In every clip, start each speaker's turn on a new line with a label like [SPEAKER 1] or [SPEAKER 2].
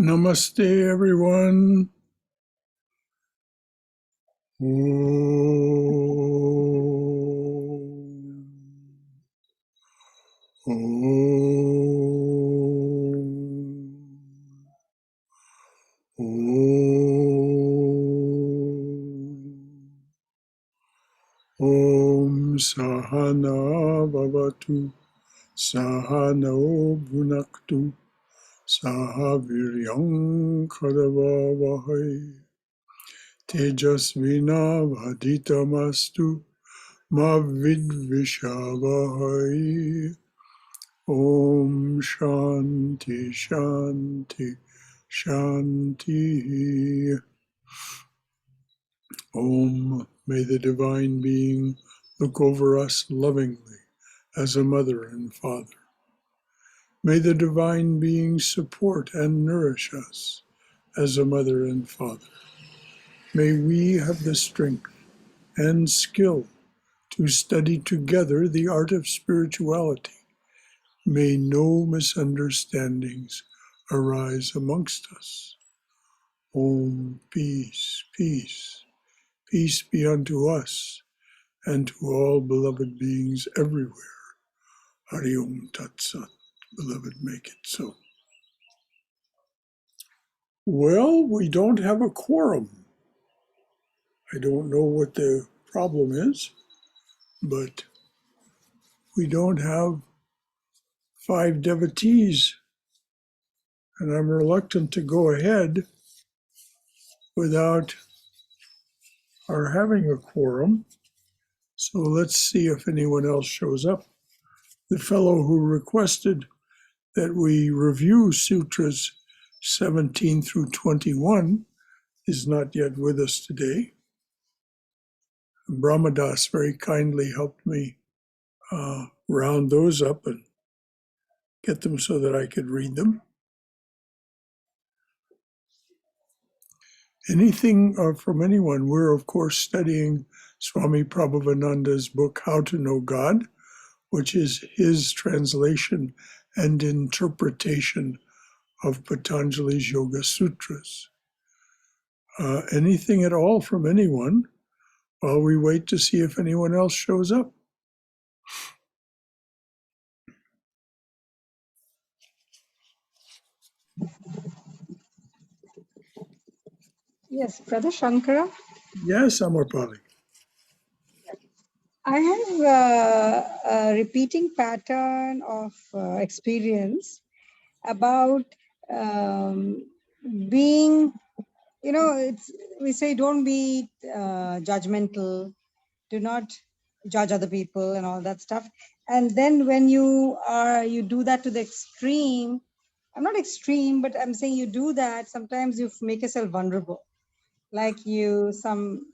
[SPEAKER 1] Namaste, everyone. Om Sahana Bhavatu Sahano Bhunaktu Sahaviryam Kadavavahai Tejasvina Vaditamastu Ma Vidvishavahai. Om Shanti Shanti Shanti. Om, may the Divine Being look over us lovingly as a mother and father. May the Divine Being support and nourish us as a mother and father. May we have the strength and skill to study together the art of spirituality. May no misunderstandings arise amongst us. Om, peace, peace, peace be unto us and to all beloved beings everywhere. Hari Om Tat Sat. Beloved, make it so. Well, we don't have a quorum. I don't know what the problem is, but we don't have 5 devotees, and I'm reluctant to go ahead without our having a quorum. So let's see if anyone else shows up. The fellow who requested that we review Sutras 17 through 21 is not yet with us today. Brahmadas very kindly helped me round those up and get them so that I could read them. Anything from anyone? We're, of course, studying Swami Prabhavananda's book, How to Know God, which is his translation and interpretation of Patanjali's Yoga Sutras. Anything at all from anyone while we wait to see if anyone else shows up?
[SPEAKER 2] Yes, Brother Shankara.
[SPEAKER 1] Yes, Amarpali.
[SPEAKER 2] I have a repeating pattern of experience about being, we say don't be judgmental, do not judge other people and all that stuff. And then when you do that to the extreme, I'm not extreme, but I'm saying you do that, sometimes you make yourself vulnerable. Like some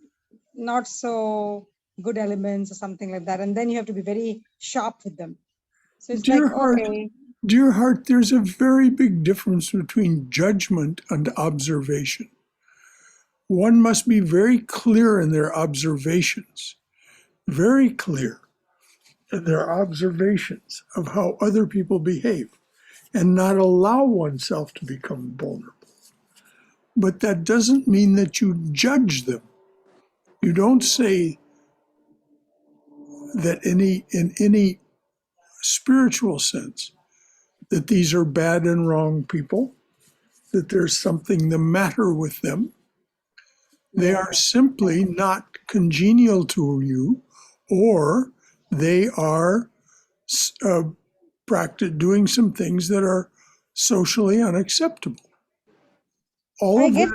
[SPEAKER 2] not so good elements or something like that. And then you have to be very sharp with them. So it's
[SPEAKER 1] Dear
[SPEAKER 2] like,
[SPEAKER 1] heart,
[SPEAKER 2] okay.
[SPEAKER 1] Dear heart, there's a very big difference between judgment and observation. One must be very clear in their observations, very clear in their observations of how other people behave, and not allow oneself to become vulnerable. But that doesn't mean that you judge them. You don't say that in any spiritual sense that these are bad and wrong people, that there's something the matter with them. They are simply not congenial to you, or they are doing some things that are socially unacceptable.
[SPEAKER 2] I get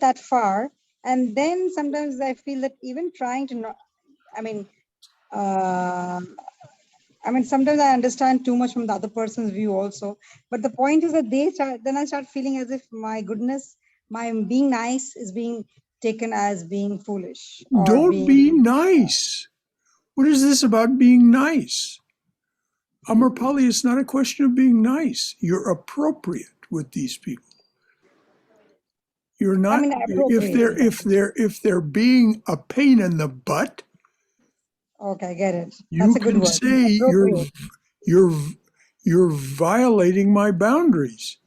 [SPEAKER 2] that far, and then sometimes I feel that even trying to not, sometimes I understand too much from the other person's view also. But the point is that then I start feeling as if my goodness, my being nice is being taken as being foolish.
[SPEAKER 1] Don't be nice. What is this about being nice? Amarpali, it's not a question of being nice. You're appropriate with these people. You're not. If they're being a pain in the butt.
[SPEAKER 2] Okay, I get it.
[SPEAKER 1] That's a good word. You can say you're violating my boundaries.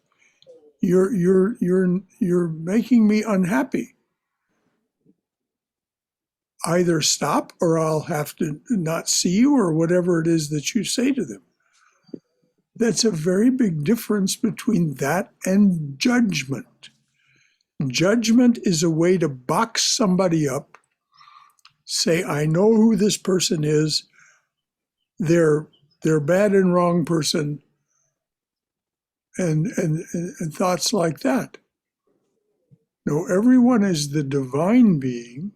[SPEAKER 1] You're making me unhappy. Either stop or I'll have to not see you, or whatever it is that you say to them. That's a very big difference between that and judgment. Judgment is a way to box somebody up, say, I know who this person is, they're bad and wrong person, and thoughts like that. No, everyone is the divine being,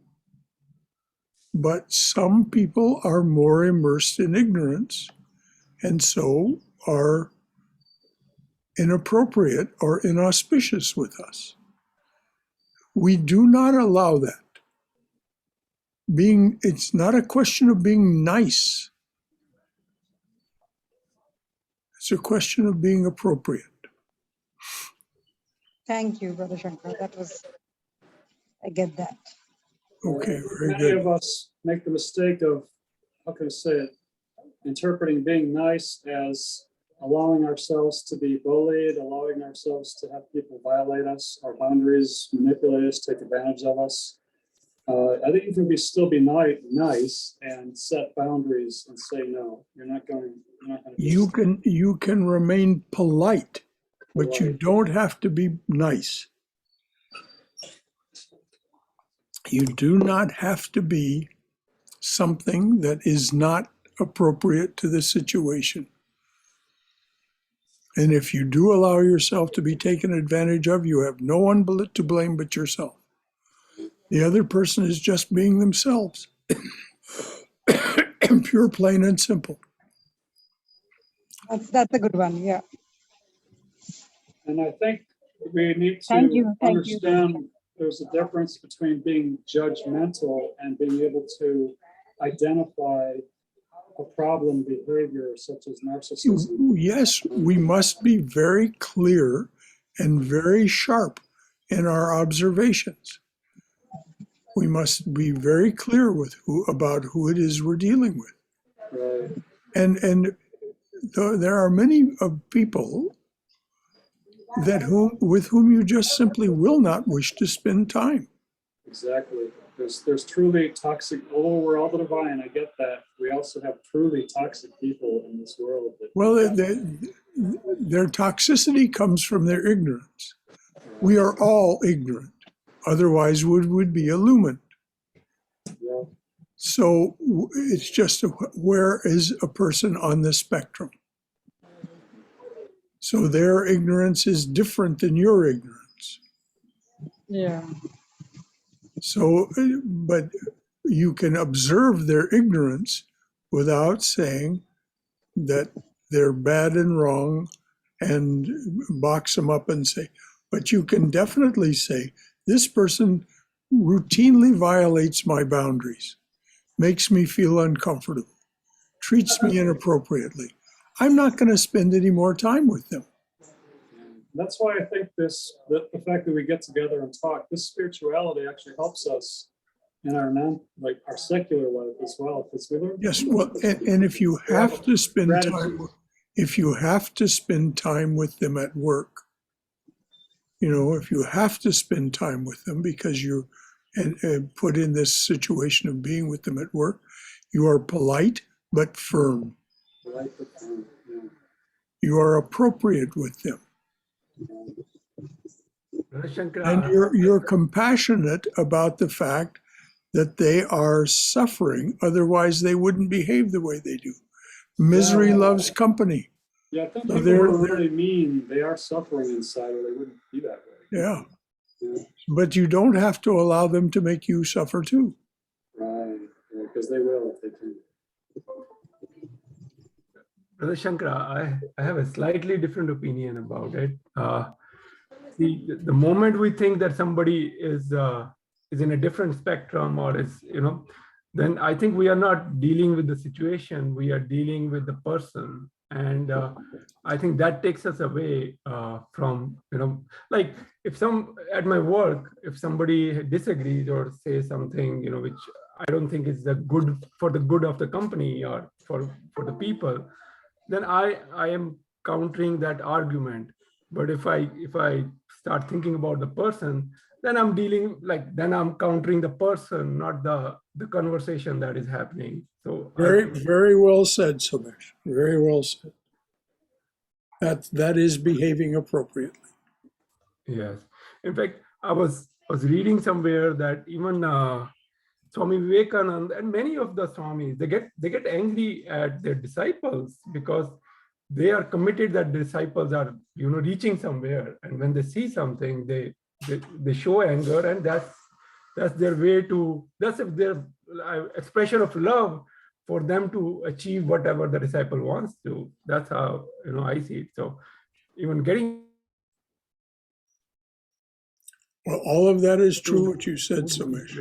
[SPEAKER 1] but some people are more immersed in ignorance, and so are inappropriate or inauspicious with us. We do not allow that. It's not a question of being nice. It's a question of being appropriate.
[SPEAKER 2] Thank you, Brother Shankar. I get that.
[SPEAKER 1] Okay, very
[SPEAKER 3] Many
[SPEAKER 1] good.
[SPEAKER 3] of us make the mistake of, how can I say it, interpreting being nice as allowing ourselves to be bullied, allowing ourselves to have people violate us, our boundaries, manipulate us, take advantage of us. I think you can still be nice and set boundaries and say no. You're not going to.
[SPEAKER 1] You can remain polite, but you don't have to be nice. You do not have to be something that is not appropriate to the situation. And if you do allow yourself to be taken advantage of, you have no one to blame but yourself. The other person is just being themselves. Pure, plain, and simple.
[SPEAKER 2] That's a good one. Yeah.
[SPEAKER 3] And I think we need
[SPEAKER 2] Thank
[SPEAKER 3] to
[SPEAKER 2] you.
[SPEAKER 3] understand there's a difference between being judgmental and being able to identify a problem behavior such as narcissism.
[SPEAKER 1] Yes, we must be very clear and very sharp in our observations. We must be very clear about who it is we're dealing with.
[SPEAKER 3] Right.
[SPEAKER 1] And there are many people with whom you just simply will not wish to spend time.
[SPEAKER 3] Exactly. There's truly toxic, although we're all the divine, I get that. We also have truly toxic people in this world.
[SPEAKER 1] Well, their toxicity comes from their ignorance. We are all ignorant. Otherwise, we would be illumined.
[SPEAKER 3] Yeah.
[SPEAKER 1] So it's just where is a person on the spectrum? So their ignorance is different than your ignorance.
[SPEAKER 2] Yeah.
[SPEAKER 1] So, but you can observe their ignorance without saying that they're bad and wrong and box them up and say, but you can definitely say, this person routinely violates my boundaries, makes me feel uncomfortable, treats me inappropriately. I'm not going to spend any more time with them.
[SPEAKER 3] That's why I think the fact that we get together and talk, this spirituality actually helps us in our our secular life as well, because we learn.
[SPEAKER 1] Yes, well, and if you have to spend time, if you have to spend time with them at work, if you have to spend time with them because you put in this situation of being with them at work, you are polite but firm.
[SPEAKER 3] Polite but firm, yeah.
[SPEAKER 1] You are appropriate with them. And you're compassionate about the fact that they are suffering, otherwise they wouldn't behave the way they do. Misery loves company.
[SPEAKER 3] Yeah, I think people are really mean. They are suffering inside, or they wouldn't be that way.
[SPEAKER 1] Yeah. But you don't have to allow them to make you suffer too.
[SPEAKER 3] Right, because they will if they can.
[SPEAKER 4] Brother Shankara, I have a slightly different opinion about it. The moment we think that somebody is in a different spectrum or is, then I think we are not dealing with the situation, we are dealing with the person. And I think that takes us away from, like at my work, if somebody disagrees or says something, which I don't think is for the good of the company or for the people, then I am countering that argument. But if I start thinking about the person, then I'm then I'm countering the person, not the conversation that is happening. So
[SPEAKER 1] Very well said, Sumesh. Very well said. That is behaving appropriately.
[SPEAKER 4] yes. In fact, I was reading somewhere that even Swami Vivekananda and many of the Swamis, they get angry at their disciples because they are committed that disciples are reaching somewhere, and when they see something, they show anger, and that's their way to that's their expression of love for them to achieve whatever the disciple wants to. That's how I see it. So even getting
[SPEAKER 1] Well, all of that is true, what you said, Sumesh.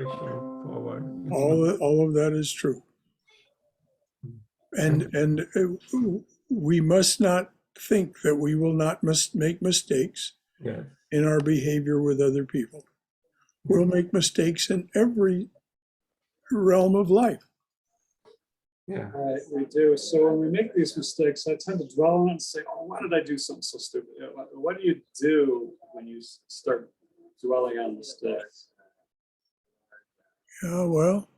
[SPEAKER 4] forward.
[SPEAKER 1] All of that is true. And we must not think that we will not make mistakes
[SPEAKER 4] Yes.
[SPEAKER 1] in our behavior with other people. We'll make mistakes in every realm of life.
[SPEAKER 4] Yeah.
[SPEAKER 3] Right, we do. So when we make these mistakes, I tend to dwell on it and say, "Oh, why did I do something so stupid?" What do you do when you start dwelling on mistakes?
[SPEAKER 1] Yeah, well,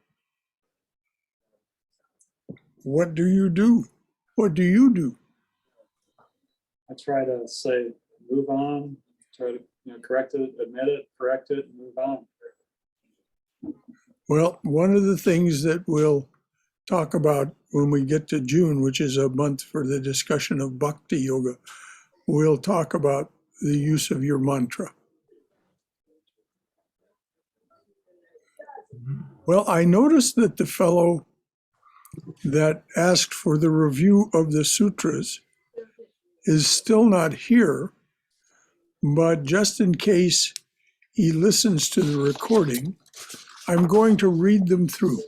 [SPEAKER 1] what do you do? What do you do?
[SPEAKER 3] I try to say, move on. Try to correct it, admit it, correct it, and move on.
[SPEAKER 1] Well, one of the things that we'll talk about when we get to June, which is a month for the discussion of bhakti yoga, we'll talk about the use of your mantra. Well, I noticed that the fellow that asked for the review of the sutras is still not here, but just in case he listens to the recording, I'm going to read them through.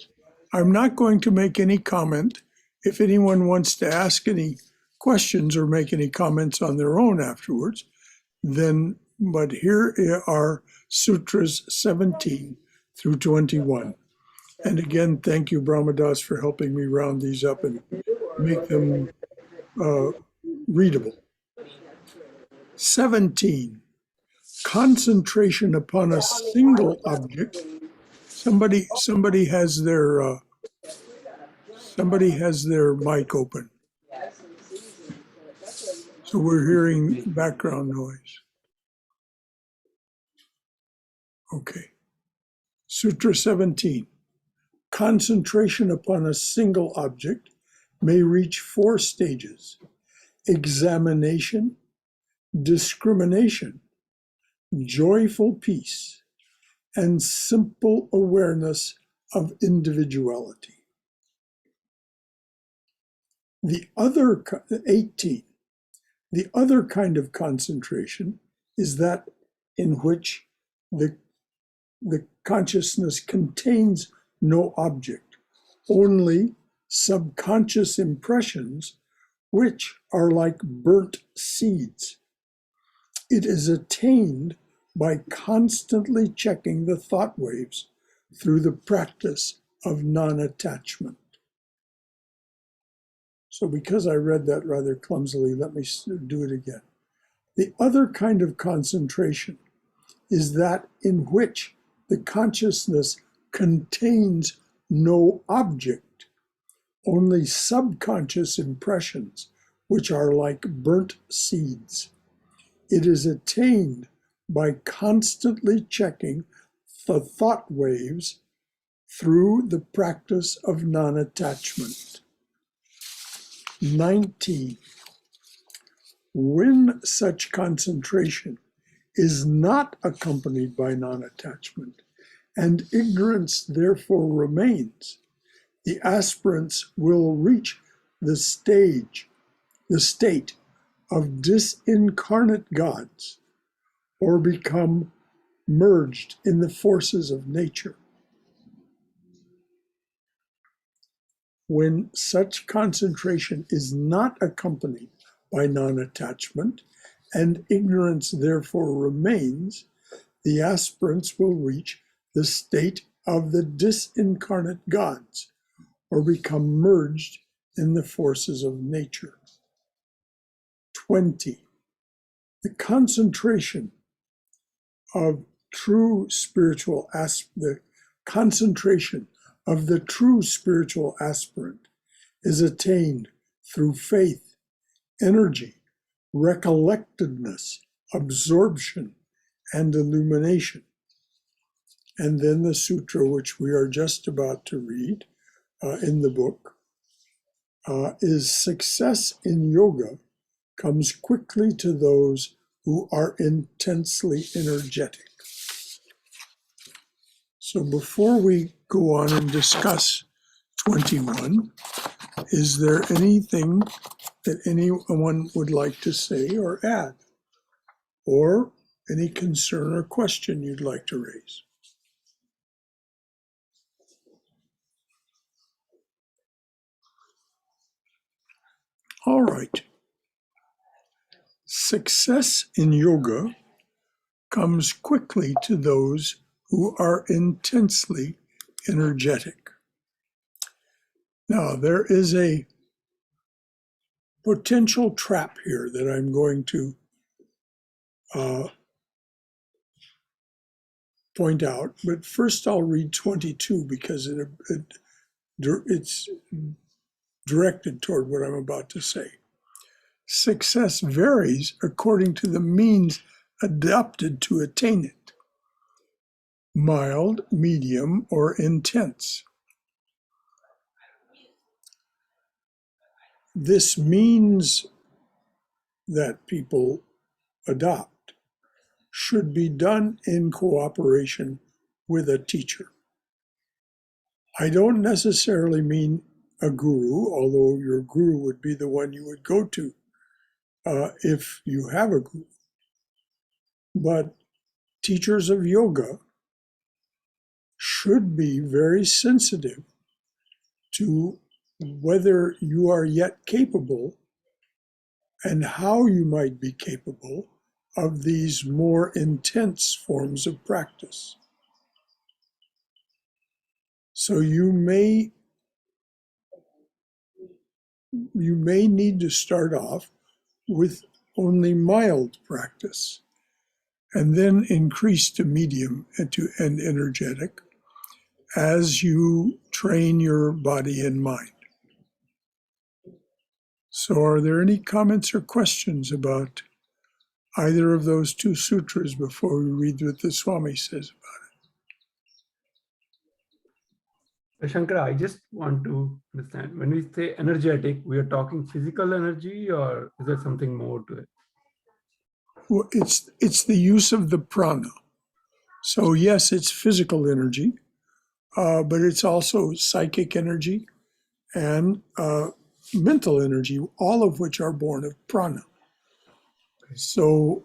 [SPEAKER 1] I'm not going to make any comment. If anyone wants to ask any questions or make any comments on their own afterwards, then, but here are Sutras 17 through 21. And again, thank you, Brahmadas, for helping me round these up and make them readable. 17, concentration upon a single object. Somebody has their mic open. So we're hearing background noise. Okay. Sutra 17. Concentration upon a single object may reach 4 stages: examination, discrimination, joyful peace, and simple awareness of individuality. The other 18, the other kind of concentration is that in which the consciousness contains no object, only subconscious impressions, which are like burnt seeds. It is attained by constantly checking the thought waves through the practice of non-attachment. So because I read that rather clumsily, let me do it again. The other kind of concentration is that in which the consciousness contains no object, only subconscious impressions, which are like burnt seeds. It is attained by constantly checking the thought waves through the practice of non-attachment. 19. When such concentration is not accompanied by non-attachment, and ignorance therefore remains, the aspirants will reach the state of disincarnate gods, or become merged in the forces of nature. When such concentration is not accompanied by non-attachment, and ignorance therefore remains, the aspirants will reach the state of the disincarnate gods, or become merged in the forces of nature. 20. the concentration of true spiritual the concentration of the true spiritual aspirant is attained through faith, energy, recollectedness, absorption, and illumination. And then the sutra, which we are just about to read in the book, is success in yoga comes quickly to those who are intensely energetic. So before we go on and discuss 21, is there anything that anyone would like to say or add? Or any concern or question you'd like to raise? All right. Success in yoga comes quickly to those who are intensely energetic. Now, there is a potential trap here that I'm going to point out, but first I'll read 22 because it's directed toward what I'm about to say. Success varies according to the means adopted to attain it: mild, medium, or intense. This means that people adopt should be done in cooperation with a teacher. I don't necessarily mean a guru, although your guru would be the one you would go to if you have a guru. But teachers of yoga should be very sensitive to whether you are yet capable and how you might be capable of these more intense forms of practice. So you may need to start off with only mild practice and then increase to medium and energetic as you train your body and mind. So are there any comments or questions about either of those two sutras before we read what the Swami says about
[SPEAKER 4] Shankara, I just want to understand, when we say energetic, we are talking physical energy, or is there something more to it?
[SPEAKER 1] Well, it's the use of the prana. So yes, it's physical energy, but it's also psychic energy and mental energy, all of which are born of prana. So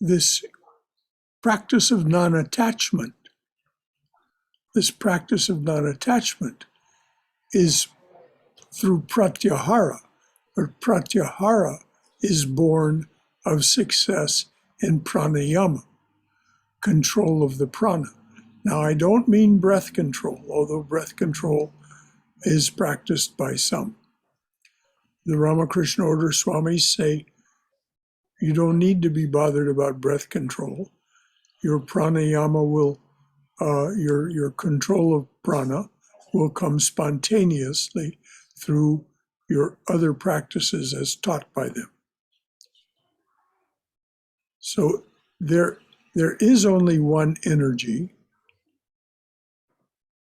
[SPEAKER 1] this practice of non-attachment is through pratyahara, but pratyahara is born of success in pranayama, control of the prana. Now, I don't mean breath control, although breath control is practiced by some. The Ramakrishna Order Swamis say you don't need to be bothered about breath control. Your pranayama will, your control of prana will come spontaneously through your other practices as taught by them. So there is only one energy.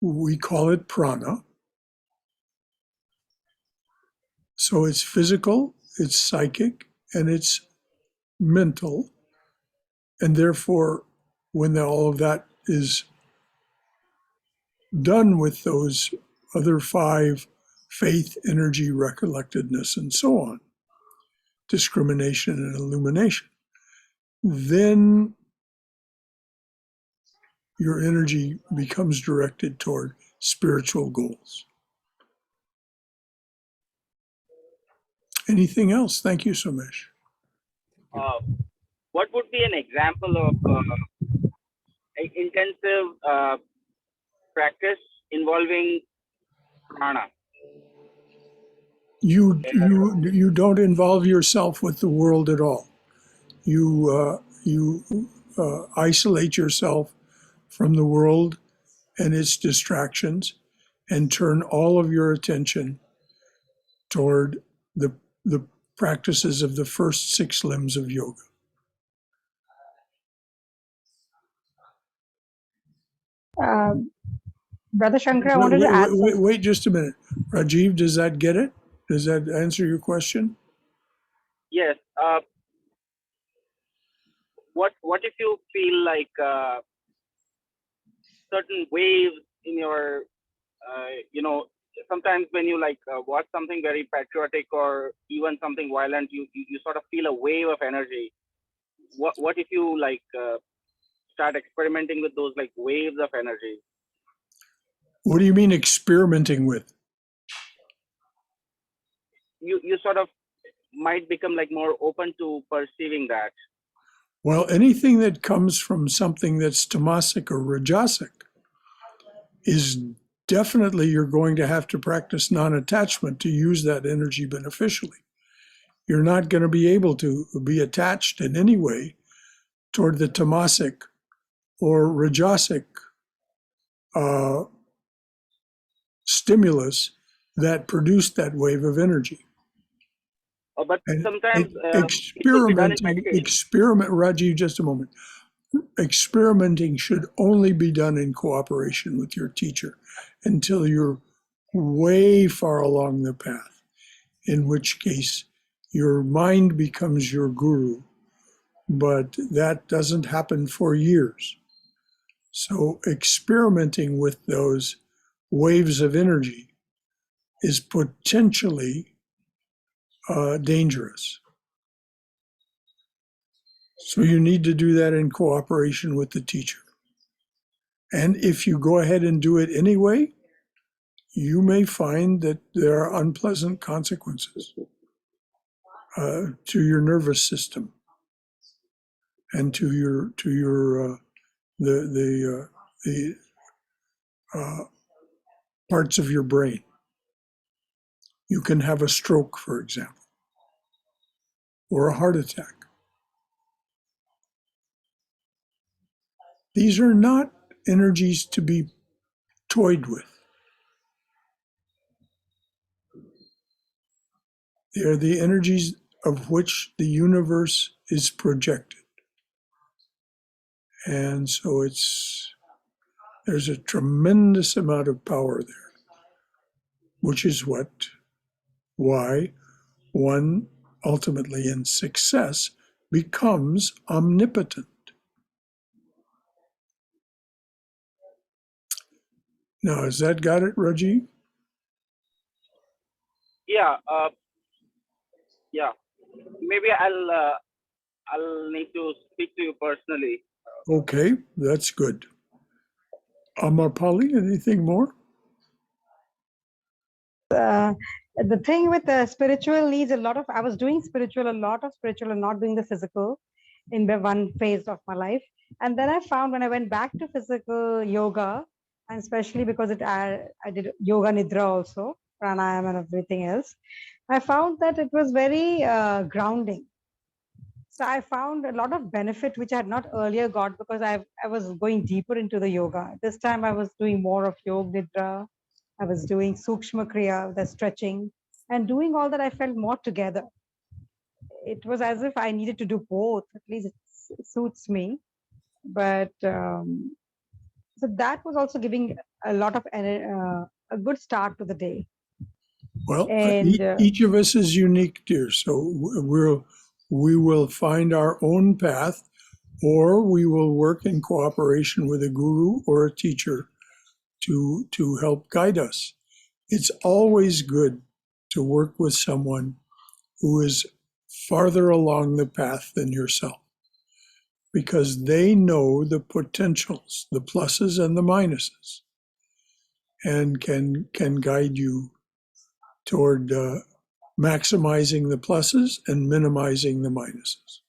[SPEAKER 1] We call it prana. So it's physical, it's psychic, and it's mental. And therefore, when all of that is done with those other five, faith, energy, recollectedness, and so on, discrimination and illumination, then your energy becomes directed toward spiritual goals. Anything else? Thank you, Somesh.
[SPEAKER 5] What would be an example of intensive practice involving prana?
[SPEAKER 1] you don't involve yourself with the world at all. You isolate yourself from the world and its distractions, and turn all of your attention toward the practices of the first 6 limbs of yoga.
[SPEAKER 2] Brother Shankar, I wanted to add something.
[SPEAKER 1] Wait just a minute. Rajiv, does that get it? Does that answer your question?
[SPEAKER 5] Yes. What if you feel like certain waves in your, sometimes when you watch something very patriotic or even something violent, you sort of feel a wave of energy. What if you start experimenting with those like waves of energy?
[SPEAKER 1] What do you mean experimenting with?
[SPEAKER 5] You sort of might become like more open to perceiving that.
[SPEAKER 1] Well, anything that comes from something that's tamasic or rajasic is definitely, you're going to have to practice non-attachment to use that energy beneficially. You're not going to be able to be attached in any way toward the tamasic or rajasic stimulus that produced that wave of energy.
[SPEAKER 5] But
[SPEAKER 1] And
[SPEAKER 5] sometimes it could be done in meditation.
[SPEAKER 1] Rajiv, just a moment. Experimenting should only be done in cooperation with your teacher until you're way far along the path, in which case your mind becomes your guru, but that doesn't happen for years. So experimenting with those waves of energy is potentially dangerous. So you need to do that in cooperation with the teacher. And if you go ahead and do it anyway, you may find that there are unpleasant consequences to your nervous system and to the parts of your brain. You can have a stroke, for example, or a heart attack. These are not energies to be toyed with. They are the energies of which the universe is projected. And so there's a tremendous amount of power there, which is why one ultimately in success becomes omnipotent. Now, has that got it, Rajiv?
[SPEAKER 5] Yeah. Yeah. Maybe I'll need to speak to you personally.
[SPEAKER 1] Okay, that's good. Amarpali, anything more?
[SPEAKER 2] The thing with spiritual needs I was doing a lot of spiritual and not doing the physical in the one phase of my life. And then I found when I went back to physical yoga, and especially because I did yoga nidra also, pranayama and everything else, I found that it was very grounding. So I found a lot of benefit which I had not earlier got because I was going deeper into the yoga. This time I was doing more of yoga nidra. I was doing sukshma kriya, the stretching, and doing all that I felt more together. It was as if I needed to do both. At least it suits me. But so that was also giving a lot of a good start to the day.
[SPEAKER 1] Well,
[SPEAKER 2] And
[SPEAKER 1] each of us is unique, dear. So we will find our own path, or we will work in cooperation with a guru or a teacher to help guide us. It's always good to work with someone who is farther along the path than yourself, because they know the potentials, the pluses and the minuses, and can guide you toward maximizing the pluses and minimizing the minuses.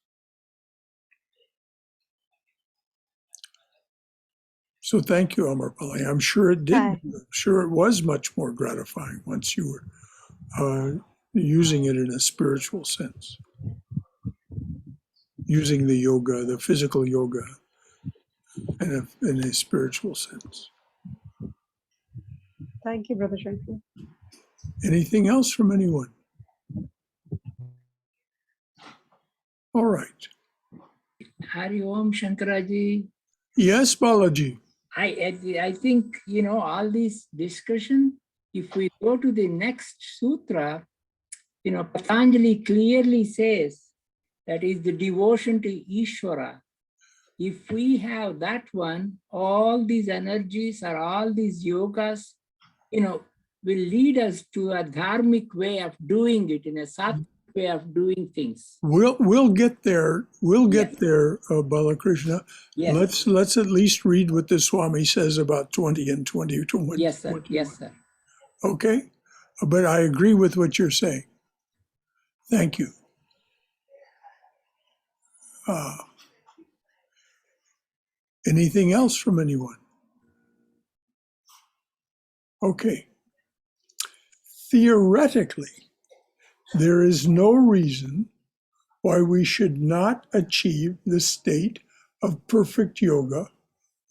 [SPEAKER 1] So thank you, Amarpali. I'm sure it did. I'm sure it was much more gratifying once you were using it in a spiritual sense, using the yoga, the physical yoga, in a spiritual sense.
[SPEAKER 2] Thank you, Brother Shankar.
[SPEAKER 1] Anything else from anyone? All right.
[SPEAKER 6] Hari Om Shankaraji.
[SPEAKER 1] Yes, Balaji.
[SPEAKER 6] I think, all this discussion, if we go to the next sutra, Patanjali clearly says that is the devotion to Ishvara. If we have that one, all these energies or all these yogas, will lead us to a dharmic way of doing it, in a sattvic way of doing things.
[SPEAKER 1] We'll get there. We'll get
[SPEAKER 6] Yes.
[SPEAKER 1] there, Balakrishna.
[SPEAKER 6] Yes.
[SPEAKER 1] Let's at least read what the Swami says about 20 and 21.
[SPEAKER 6] Yes, sir. Yes, sir.
[SPEAKER 1] Okay? But I agree with what you're saying. Thank you. Anything else from anyone? Okay. Theoretically, there is no reason why we should not achieve the state of perfect yoga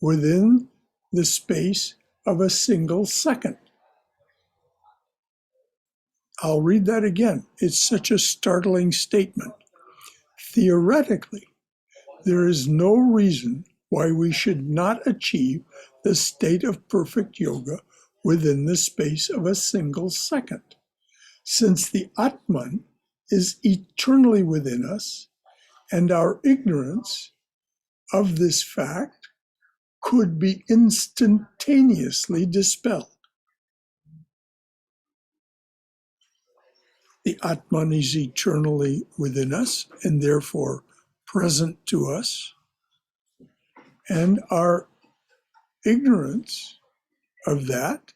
[SPEAKER 1] within the space of a single second. I'll read that again. It's such a startling statement. Theoretically, there is no reason why we should not achieve the state of perfect yoga within the space of a single second, since the Atman is eternally within us, and our ignorance of this fact could be instantaneously dispelled. The Atman is eternally within us and therefore present to us, and our ignorance of that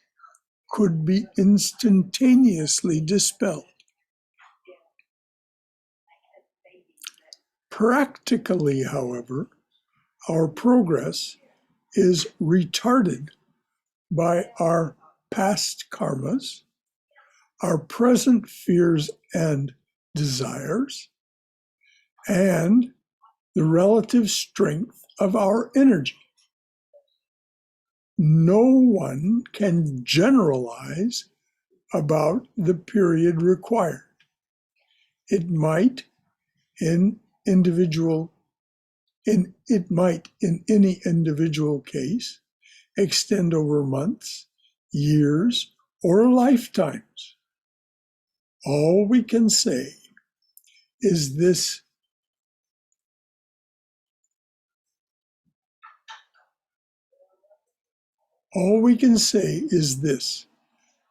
[SPEAKER 1] could be instantaneously dispelled. Practically, however, our progress is retarded by our past karmas, our present fears and desires, and the relative strength of our energy. No one can generalize about the period required. It might in any individual case extend over months, years, or lifetimes. All we can say is this: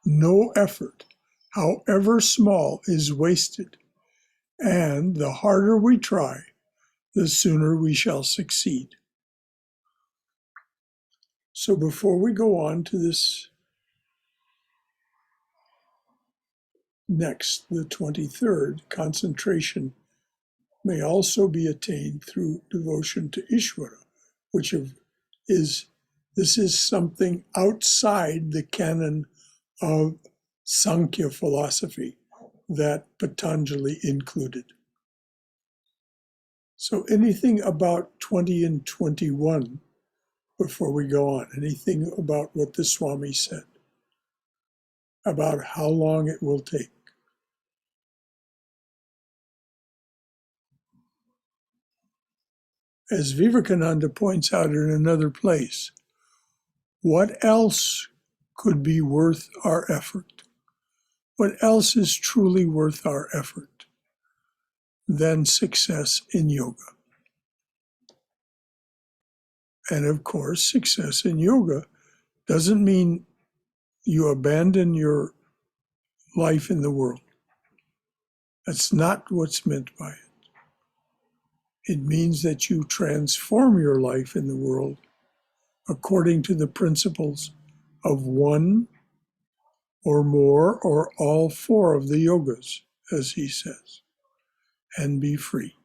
[SPEAKER 1] no effort, however small, is wasted, and the harder we try, the sooner we shall succeed. So before we go on to this next, the 23rd, concentration may also be attained through devotion to Ishvara, which is something outside the canon of Sankhya philosophy that Patanjali included. So anything about 20 and 21 before we go on? Anything about what the Swami said about how long it will take? As Vivekananda points out in another place, what else could be worth our effort? What else is truly worth our effort than success in yoga? And of course, success in yoga doesn't mean you abandon your life in the world. That's not what's meant by it. It means that you transform your life in the world according to the principles of one or more or all four of the yogas, as he says, and be free.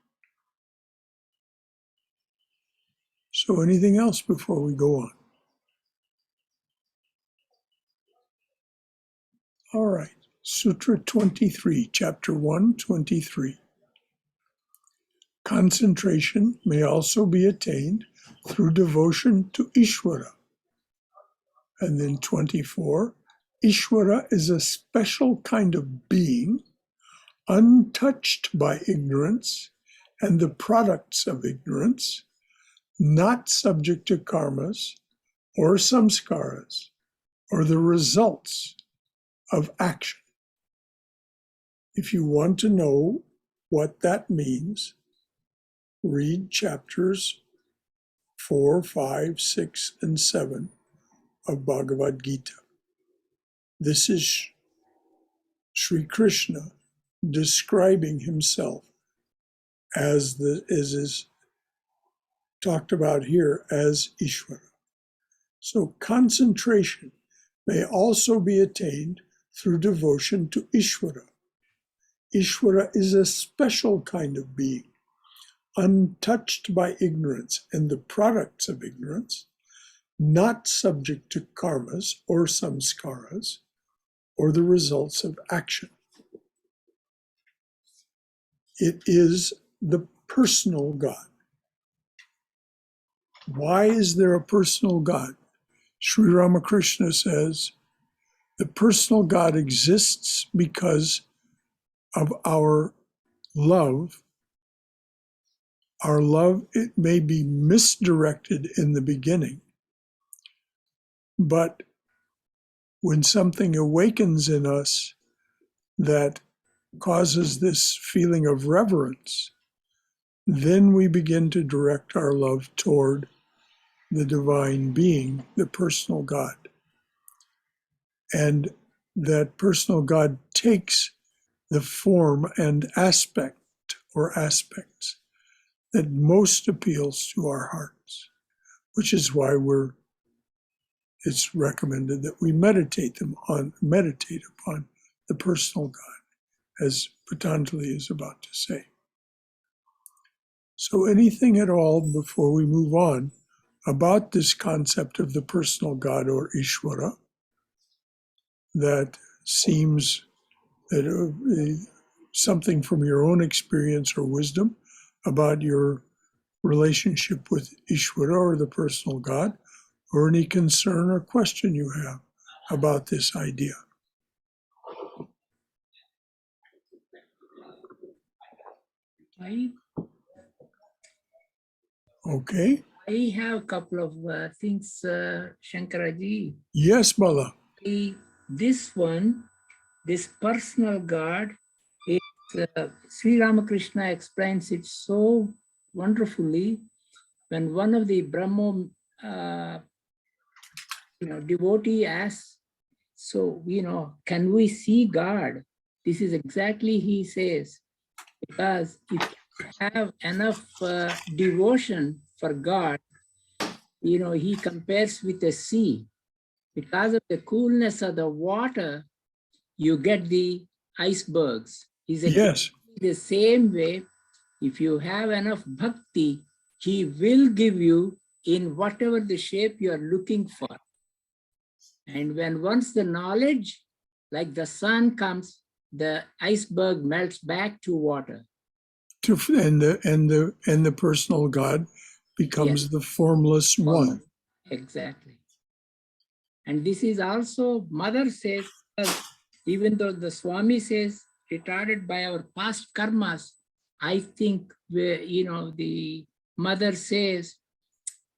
[SPEAKER 1] So anything else before we go on? All right. Sutra 23, Chapter 1, 23. Concentration may also be attained through devotion to Ishvara. And then 24, Ishvara is a special kind of being, untouched by ignorance and the products of ignorance, not subject to karmas or samskaras or the results of action. If you want to know what that means, read chapters 4, 5, 6, and 7 of Bhagavad Gita. This is Sri Krishna describing himself as is talked about here as Ishvara. So concentration may also be attained through devotion to Ishvara. Ishvara is a special kind of being, untouched by ignorance and the products of ignorance, not subject to karmas or samskaras or the results of action. It is the personal God. Why is there a personal God? Sri Ramakrishna says the personal God exists because of our love. Our love, it may be misdirected in the beginning, but when something awakens in us that causes this feeling of reverence, then we begin to direct our love toward the divine being, the personal God. And that personal God takes the form and aspect or aspects that most appeals to our hearts, which is why it's recommended that we meditate upon the personal God, as Patanjali is about to say. So anything at all before we move on about this concept of the personal God or Ishvara that seems that something from your own experience or wisdom about your relationship with Ishvara or the personal God, or any concern or question you have about this idea. Okay.
[SPEAKER 6] I have a couple of things, Shankaraji.
[SPEAKER 1] Yes, Bala.
[SPEAKER 6] This one, this personal God, is, Sri Ramakrishna explains it so wonderfully when one of the Brahmo devotee asks, so, can we see God? This is exactly he says, because if you have enough devotion for God, he compares with the sea. Because of the coolness of the water, you get the icebergs. Is exactly the same way. If you have enough bhakti, he will give you in whatever the shape you are looking for. And when once the knowledge, like the sun comes, the iceberg melts back to water.
[SPEAKER 1] And the personal God becomes the formless one.
[SPEAKER 6] Exactly. And this is also, Mother says, even though the Swami says, retarded by our past karmas, I think, the Mother says,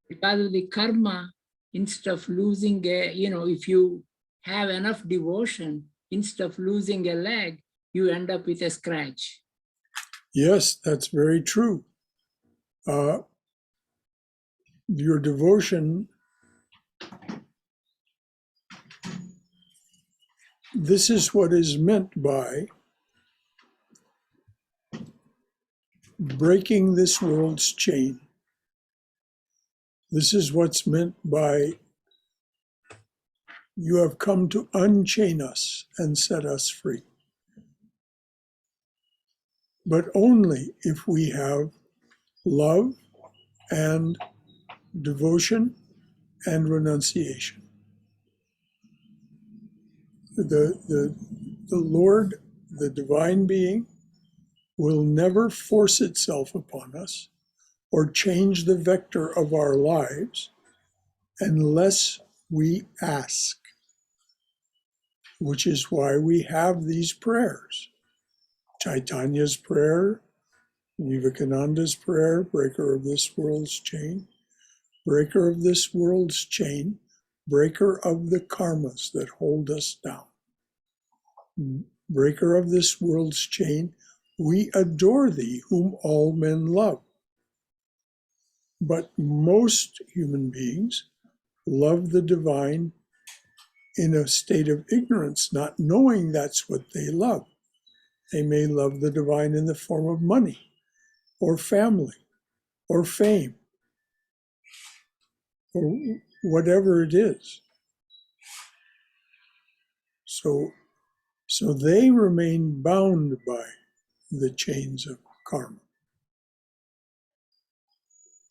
[SPEAKER 6] because of the karma, instead of losing if you have enough devotion, instead of losing a leg, you end up with a scratch.
[SPEAKER 1] Yes, that's very true. Your devotion, this is what is meant by breaking this world's chain. This is what's meant by you have come to unchain us and set us free. But only if we have love and devotion and renunciation. The Lord, the divine being, will never force itself upon us or change the vector of our lives unless we ask, which is why we have these prayers. Chaitanya's prayer, Vivekananda's prayer, breaker of this world's chain, breaker of this world's chain, breaker of the karmas that hold us down. Breaker of this world's chain, we adore thee, whom all men love. But most human beings love the divine in a state of ignorance, not knowing that's what they love. They may love the divine in the form of money or family or fame or whatever it is. So they remain bound by the chains of karma.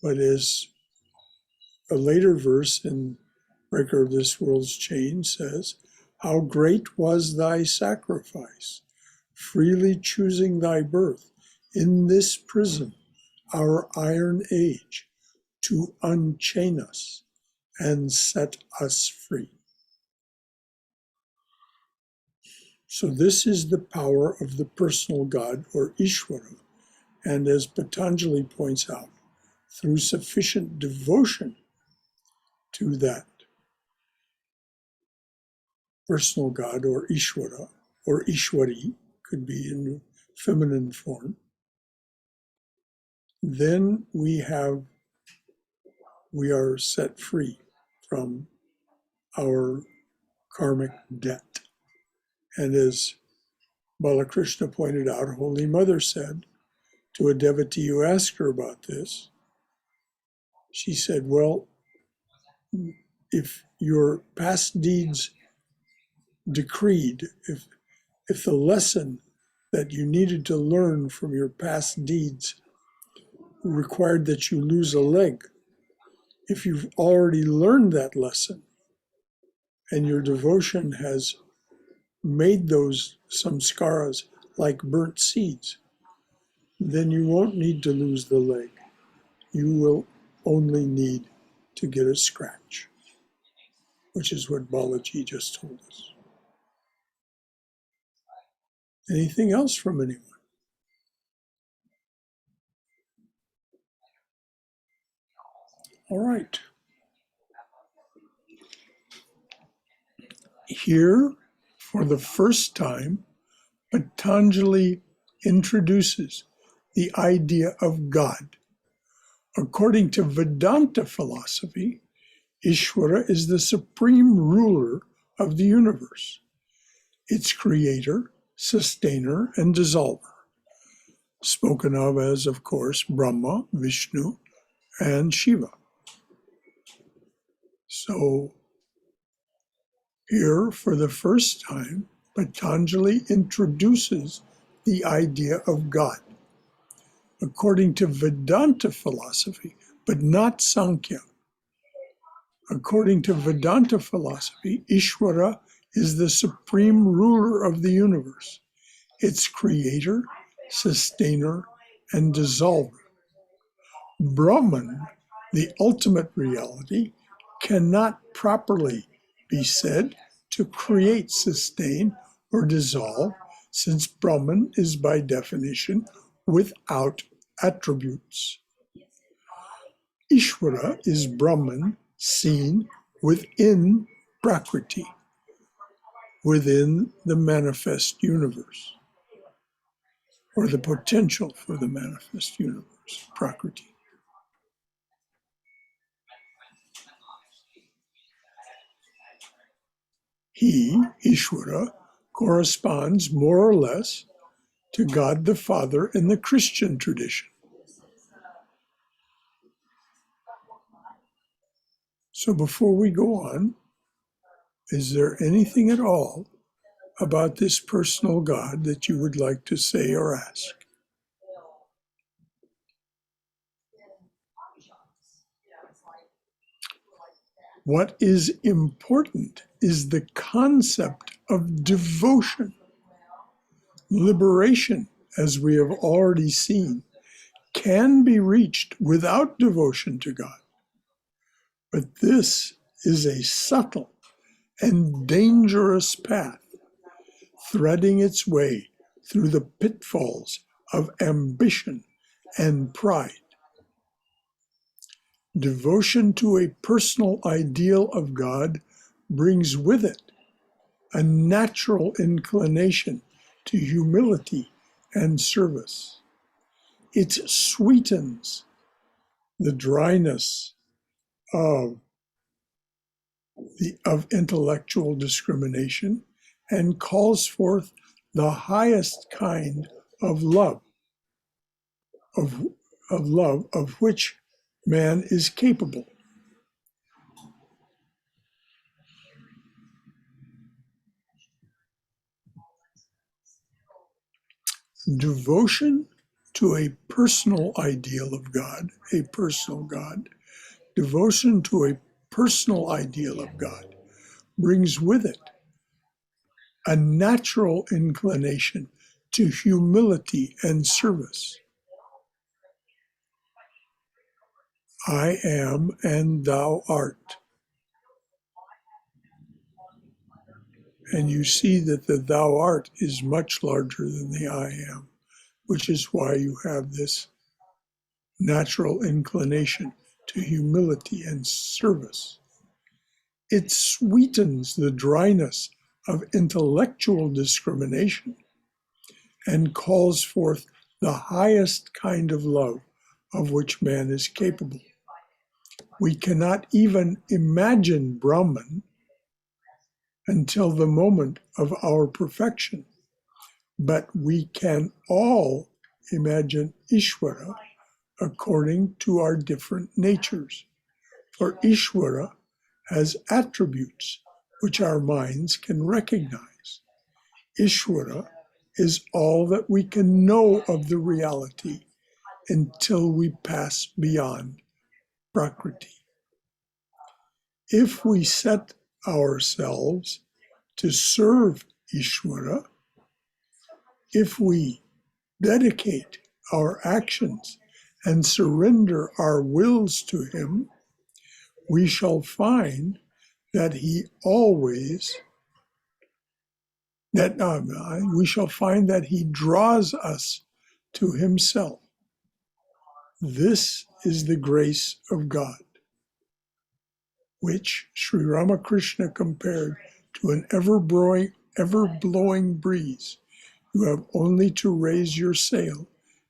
[SPEAKER 1] But as a later verse in Breaker of this world's chain says, how great was thy sacrifice, freely choosing thy birth in this prison, our iron age, to unchain us and set us free. So this is the power of the personal God, or Ishvara. And as Patanjali points out, through sufficient devotion to that personal God, or Ishvara, or Ishwari, could be in feminine form, then we are set free from our karmic debt. And as Balakrishna pointed out, Holy Mother said to a devotee who asked her about this, she said, well, if your past deeds decreed, if the lesson that you needed to learn from your past deeds required that you lose a leg, if you've already learned that lesson and your devotion has made those samskaras like burnt seeds, then you won't need to lose the leg. You will only need to get a scratch, which is what Balaji just told us. Anything else from anyone? All right. Here, for the first time, Patanjali introduces the idea of God. According to Vedanta philosophy, Ishvara is the supreme ruler of the universe, its creator, sustainer, and dissolver, spoken of as, of course, Brahma, Vishnu, and Shiva. So here, for the first time, Patanjali introduces the idea of God. According to Vedanta philosophy, but not Sankhya. According to Vedanta philosophy, Ishvara is the supreme ruler of the universe, its creator, sustainer, and dissolver. Brahman, the ultimate reality, cannot properly be said to create, sustain, or dissolve, since Brahman is by definition without attributes. Ishvara is Brahman seen within Prakriti, within the manifest universe, or the potential for the manifest universe, Prakriti. He, Ishvara, corresponds more or less to God the Father in the Christian tradition. So before we go on, is there anything at all about this personal God that you would like to say or ask? What is important is the concept of devotion Liberation, as we have already seen, can be reached without devotion to God. But this is a subtle and dangerous path, threading its way through the pitfalls of ambition and pride. Devotion to a personal ideal of God brings with it a natural inclination to humility and service. It sweetens the dryness of intellectual discrimination and calls forth the highest kind of love, of which man is capable. Devotion to a personal ideal of God, a personal God, devotion to a personal ideal of God brings with it a natural inclination to humility and service. I am and thou art. And you see that the thou art is much larger than the I am, which is why you have this natural inclination to humility and service. It sweetens the dryness of intellectual discrimination and calls forth the highest kind of love of which man is capable. We cannot even imagine Brahman until the moment of our perfection, but we can all imagine Ishvara according to our different natures. For Ishvara has attributes which our minds can recognize. Ishvara is all that we can know of the reality until we pass beyond Prakriti. If we set ourselves to serve Ishvara, if we dedicate our actions and surrender our wills to him, we shall find that he always, we shall find that he draws us to himself. This is the grace of God, which Sri Ramakrishna compared to an ever-blowing breeze. You have only to raise your sail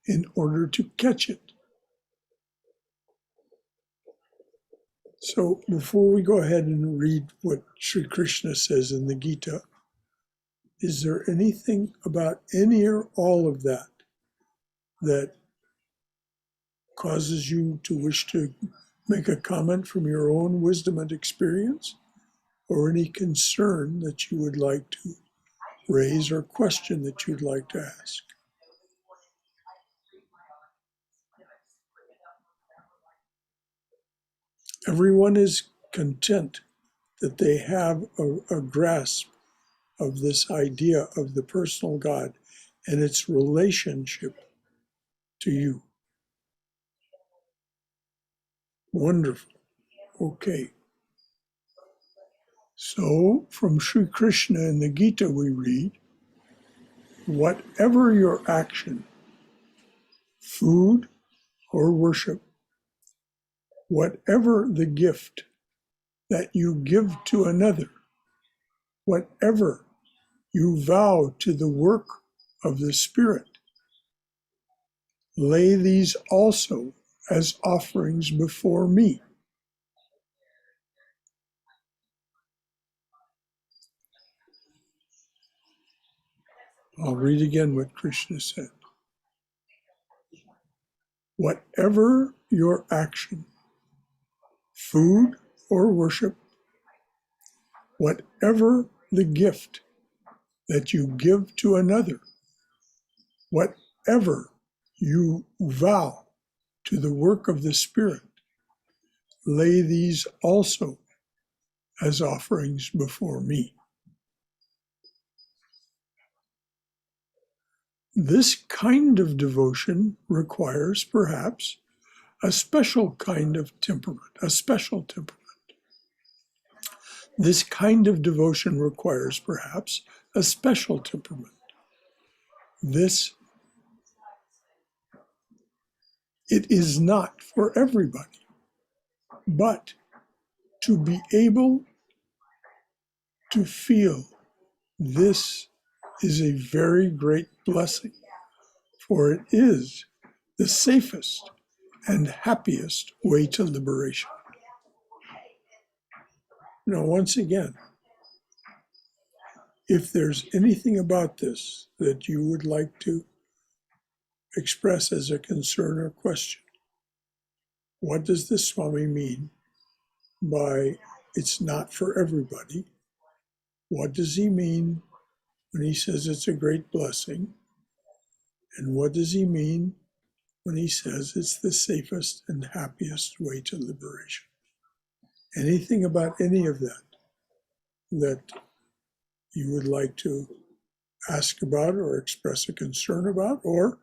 [SPEAKER 1] in order to catch it. So before we go ahead and read what Sri Krishna says in the Gita, is there anything about any or all of that that causes you to wish to make a comment from your own wisdom and experience, or any concern that you would like to raise or question that you'd like to ask? Everyone is content that they have a grasp of this idea of the personal God and its relationship to you. Wonderful. Okay. So from Sri Krishna in the Gita we read, whatever your action, food or worship, whatever the gift that you give to another, whatever you vow to the work of the Spirit, lay these also as offerings before me. I'll read again what Krishna said. Whatever your action, food or worship, whatever the gift that you give to another, whatever you vow to the work of the Spirit, lay these also as offerings before me. This kind of devotion requires perhaps a special kind of temperament, a special temperament. This kind of devotion requires perhaps a special temperament. It is not for everybody, but to be able to feel this is a very great blessing, for it is the safest and happiest way to liberation. Now, once again, if there's anything about this that you would like to express as a concern or question, what does the Swami mean by it's not for everybody? What does he mean when he says it's a great blessing? And what does he mean when he says it's the safest and happiest way to liberation? Anything about any of that you would like to ask about or express a concern about or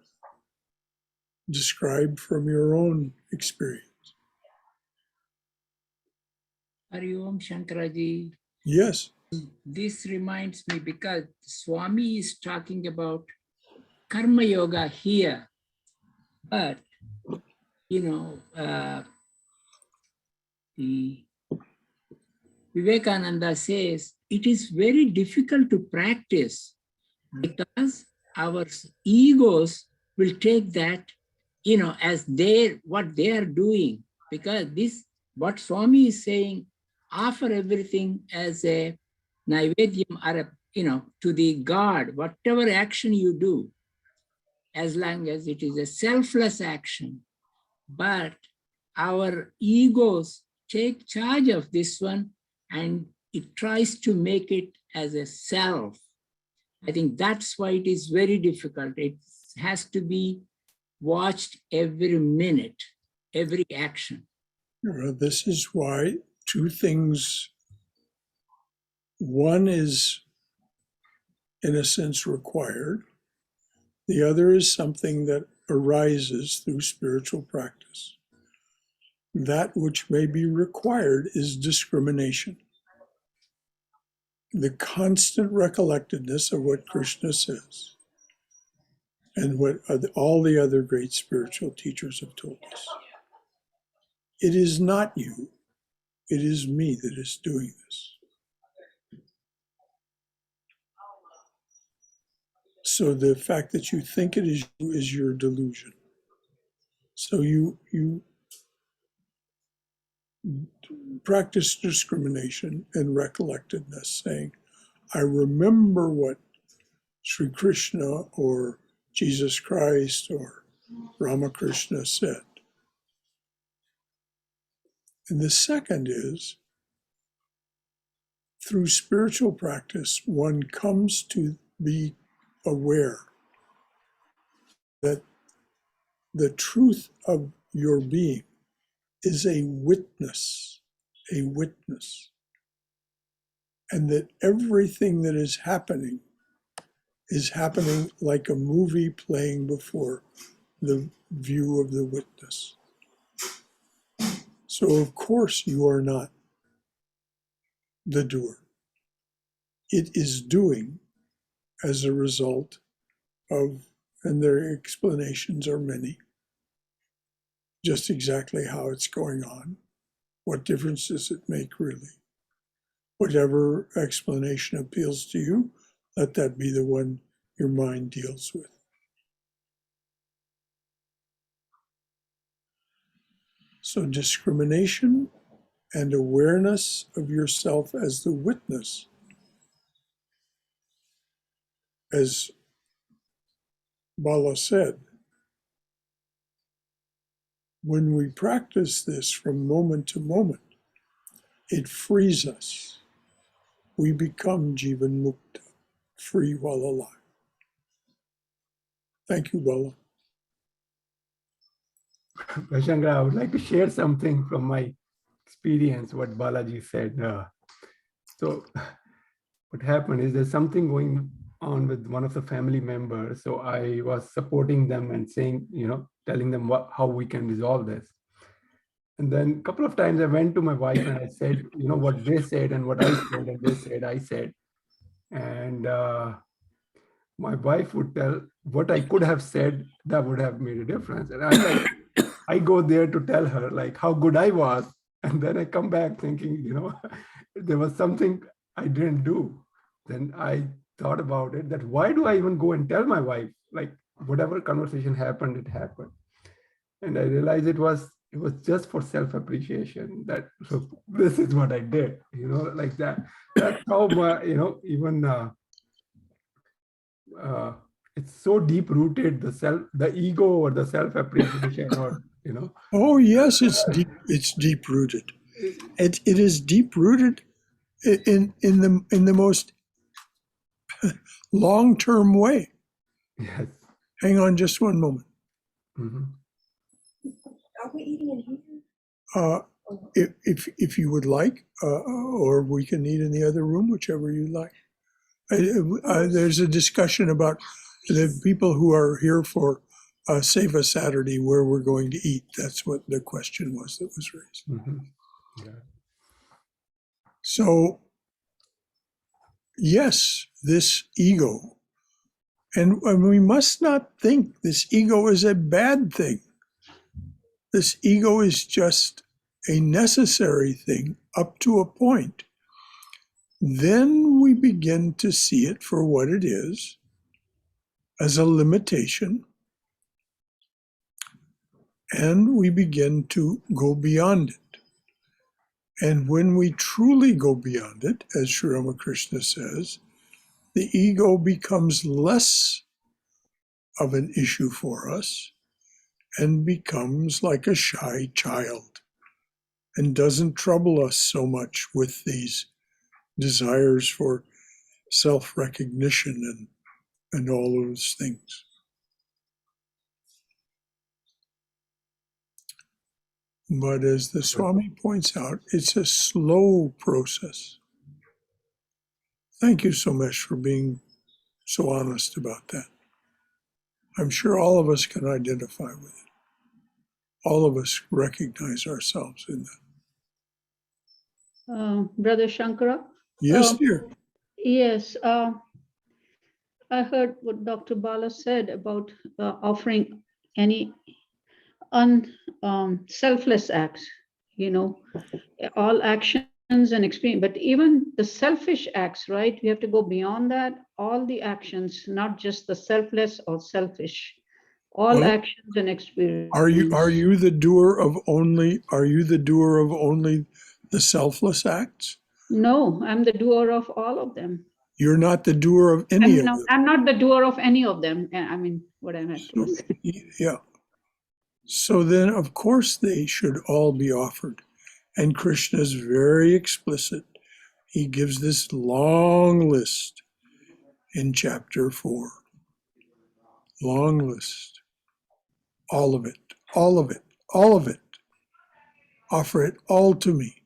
[SPEAKER 1] describe from your own experience?
[SPEAKER 6] Hari Om Shankaraji.
[SPEAKER 1] Yes.
[SPEAKER 6] This reminds me because Swami is talking about karma yoga here, but the Vivekananda says it is very difficult to practice because our egos will take that, as what they are doing. Because what Swami is saying, offer everything as a naivedyam or to the God, whatever action you do, as long as it is a selfless action. But our egos take charge of this one and it tries to make it as a self. I think that's why it is very difficult. It has to be watched every minute, every action.
[SPEAKER 1] This is why two things. One is, in a sense, required. The other is something that arises through spiritual practice. That which may be required is discrimination. The constant recollectedness of what Krishna says and what all the other great spiritual teachers have told us. It is not you, it is me that is doing this. So the fact that you think it is you is your delusion. So you practice discrimination and recollectedness, saying, I remember what Sri Krishna or Jesus Christ or Ramakrishna said. And the second is, through spiritual practice, one comes to be aware that the truth of your being is a witness, and that everything that is happening like a movie playing before the view of the witness. So of course you are not the doer. It is doing as a result of, and their explanations are many, just exactly how it's going on. What difference does it make, really? Whatever explanation appeals to you, let that be the one your mind deals with. So discrimination and awareness of yourself as the witness, as Bala said, when we practice this from moment to moment, it frees us. We become Jivan Mukta, free while alive. Thank you, Bala.
[SPEAKER 4] Shankara, I would like to share something from my experience, what Balaji said. So what happened is there's something going on with one of the family members. So I was supporting them and saying, telling them how we can resolve this. And then a couple of times I went to my wife and I said, what they said and what I said, and they said, I said. And my wife would tell what I could have said that would have made a difference. And I go there to tell her like how good I was. And then I come back thinking, there was something I didn't do. Then I thought about it, that why do I even go and tell my wife? Like whatever conversation happened, it happened. And I realized it was just for self-appreciation, that so this is what I did, like that. That's how even it's so deep rooted, the ego or the self-appreciation, or
[SPEAKER 1] Oh yes, it's deep rooted. It is deep rooted in the most long-term way.
[SPEAKER 4] yes.
[SPEAKER 1] Hang on just one moment.
[SPEAKER 4] Mhm.
[SPEAKER 7] Are we eating in here?
[SPEAKER 1] If you would like, or we can eat in the other room, whichever you like. There's a discussion about the people who are here for Save a Saturday, where we're going to eat. That's what the question was that was raised.
[SPEAKER 4] Mhm. Yeah.
[SPEAKER 1] So, yes, this ego, and we must not think this ego is a bad thing. This ego is just a necessary thing up to a point. Then we begin to see it for what it is, as a limitation, and we begin to go beyond it. And when we truly go beyond it, as Sri Ramakrishna says, the ego becomes less of an issue for us and becomes like a shy child and doesn't trouble us so much with these desires for self-recognition and all those things. But as the Swami points out, it's a slow process. Thank you so much for being so honest about that. I'm sure all of us can identify with it. All of us recognize ourselves in that.
[SPEAKER 8] Brother Shankara?
[SPEAKER 1] Yes, dear.
[SPEAKER 8] Yes, I heard what Dr. Bala said about offering any selfless acts, all actions and experience, but even the selfish acts, right? We have to go beyond that. All the actions, not just the selfless or selfish, all
[SPEAKER 1] Well,
[SPEAKER 8] actions and experience.
[SPEAKER 1] Are you the doer of only the selfless acts?
[SPEAKER 8] No, I'm the doer of all of them.
[SPEAKER 1] You're not the doer of any of them.
[SPEAKER 8] I'm not the doer of any of them. I mean, what I meant to say.
[SPEAKER 1] Yeah. So then, of course, they should all be offered. And Krishna is very explicit. He gives this long list in chapter 4. Long list. All of it, all of it, all of it. Offer it all to me.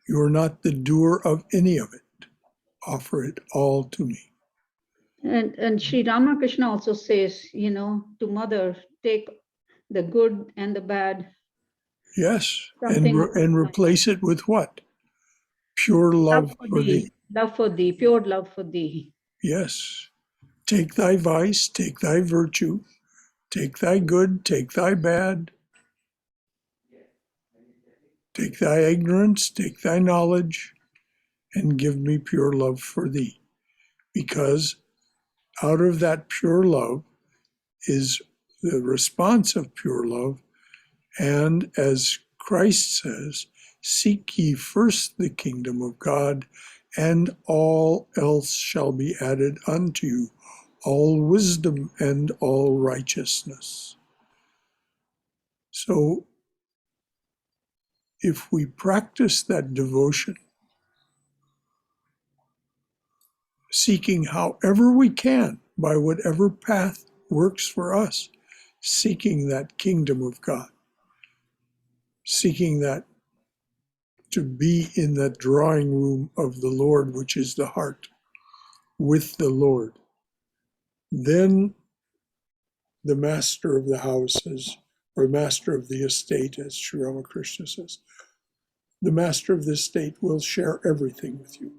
[SPEAKER 1] You are not the doer of any of it. Offer it all to me.
[SPEAKER 8] And Sri Ramakrishna also says, to mother, take the good and the bad.
[SPEAKER 1] Yes,
[SPEAKER 8] Something
[SPEAKER 1] and replace it with what? Pure love for thee.
[SPEAKER 8] Love for thee, pure love for thee.
[SPEAKER 1] Yes. Take thy vice, take thy virtue, take thy good, take thy bad. Take thy ignorance, take thy knowledge, and give me pure love for thee. Because out of that pure love is the response of pure love. And as Christ says, seek ye first the kingdom of God, and all else shall be added unto you, all wisdom and all righteousness. So if we practice that devotion, seeking however we can, by whatever path works for us, seeking that kingdom of God, seeking that to be in that drawing room of the Lord, which is the heart, with the Lord. Then the master of the house says, or master of the estate, as Sri Ramakrishna says, the master of the estate will share everything with you.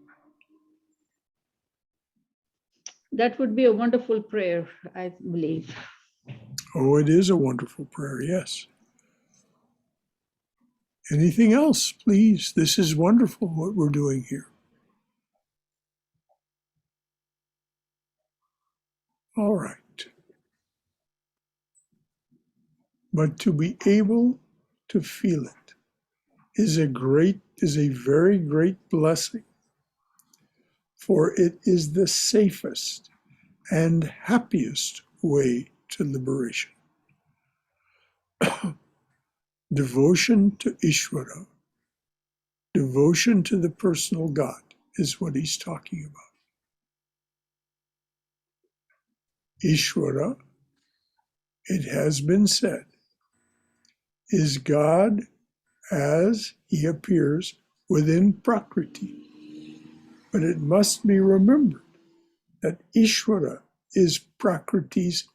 [SPEAKER 8] That would be a wonderful prayer, I believe.
[SPEAKER 1] Oh, it is a wonderful prayer, yes. Anything else, please? This is wonderful what we're doing here. All right. But to be able to feel it is a very great blessing, for it is the safest and happiest way to liberation. Devotion to Ishvara, devotion to the personal God, is what he's talking about. Ishvara, it has been said, is God as he appears within Prakriti. But it must be remembered that Ishvara is Prakriti's